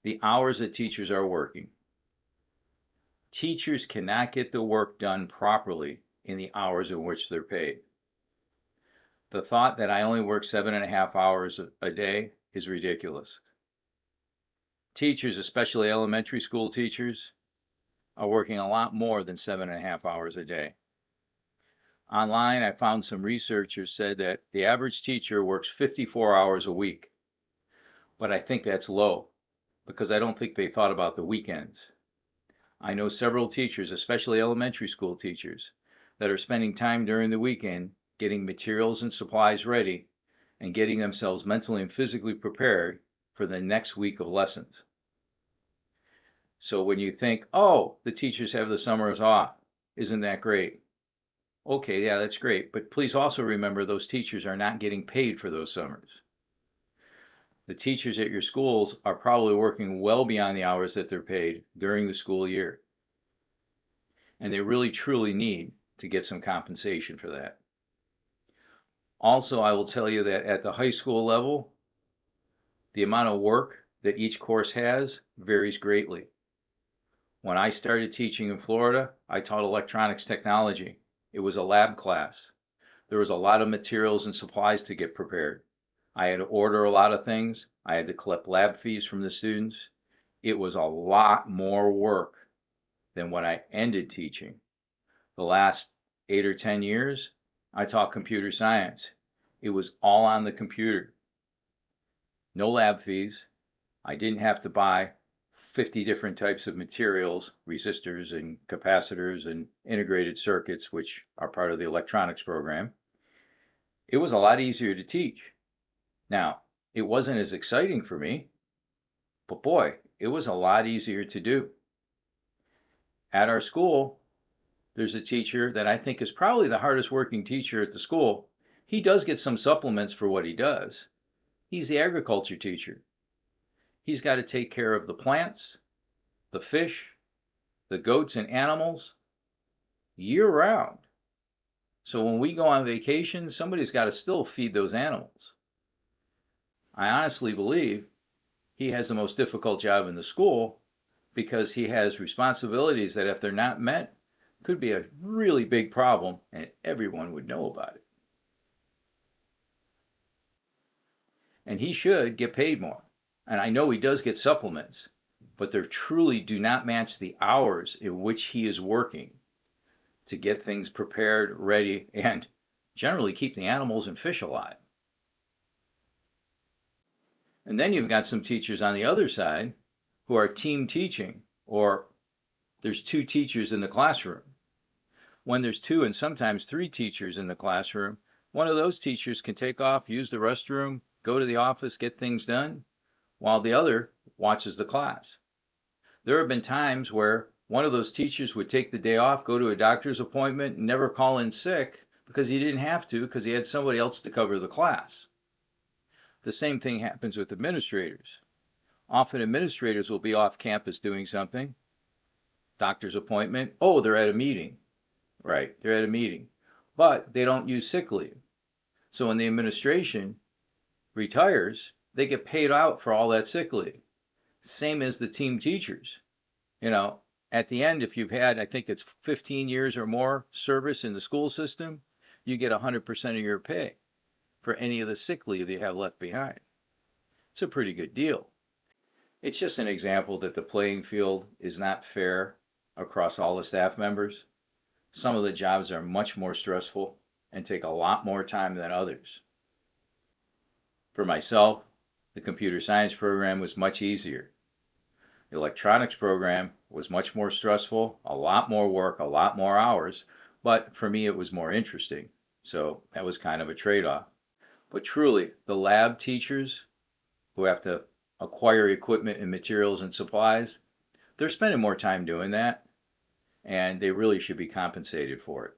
the hours that teachers are working. Teachers cannot get the work done properly in the hours in which they're paid. The thought that I only work 7.5 hours a day is ridiculous. Teachers, especially elementary school teachers, are working a lot more than 7.5 hours a day. Online, I found some researchers said that the average teacher works 54 hours a week. But I think that's low because I don't think they thought about the weekends. I know several teachers, especially elementary school teachers, that are spending time during the weekend getting materials and supplies ready and getting themselves mentally and physically prepared for the next week of lessons. So when you think, oh, the teachers have the summers off, isn't that great? Okay, yeah, that's great. But please also remember those teachers are not getting paid for those summers. The teachers at your schools are probably working well beyond the hours that they're paid during the school year. And they really truly need to get some compensation for that. Also, I will tell you that at the high school level, the amount of work that each course has varies greatly. When I started teaching in Florida, I taught electronics technology. It was a lab class. There was a lot of materials and supplies to get prepared. I had to order a lot of things. I had to collect lab fees from the students. It was a lot more work than when I ended teaching. The last 8 or 10 years, I taught computer science. It was all on the computer. No lab fees. I didn't have to buy 50 different types of materials, resistors and capacitors and integrated circuits, which are part of the electronics program. It was a lot easier to teach. Now, it wasn't as exciting for me, but boy, it was a lot easier to do. At our school, there's a teacher that I think is probably the hardest working teacher at the school. He does get some supplements for what he does. He's the agriculture teacher. He's got to take care of the plants, the fish, the goats and animals year round. So when we go on vacation, somebody's got to still feed those animals. I honestly believe he has the most difficult job in the school because he has responsibilities that if they're not met, could be a really big problem and everyone would know about it. And he should get paid more. And I know he does get supplements, but they truly do not match the hours in which he is working to get things prepared, ready, and generally keep the animals and fish alive. And then you've got some teachers on the other side who are team teaching, or there's 2 teachers in the classroom. When there's 2 and sometimes 3 teachers in the classroom, one of those teachers can take off, use the restroom, go to the office, get things done, while the other watches the class. There have been times where one of those teachers would take the day off, go to a doctor's appointment, and never call in sick because he didn't have to because he had somebody else to cover the class. The same thing happens with administrators. Often administrators will be off campus doing something, doctor's appointment, oh, they're at a meeting. Right, they're at a meeting, but they don't use sick leave. So when the administration retires, they get paid out for all that sick leave. Same as the team teachers. At the end, if you've had, I think it's 15 years or more service in the school system, you get 100% of your pay for any of the sick leave you have left behind. It's a pretty good deal. It's just an example that the playing field is not fair across all the staff members. Some of the jobs are much more stressful and take a lot more time than others. For myself, the computer science program was much easier. The electronics program was much more stressful, a lot more work, a lot more hours, but for me it was more interesting. So that was kind of a trade-off. But truly, the lab teachers who have to acquire equipment and materials and supplies, they're spending more time doing that, and they really should be compensated for it.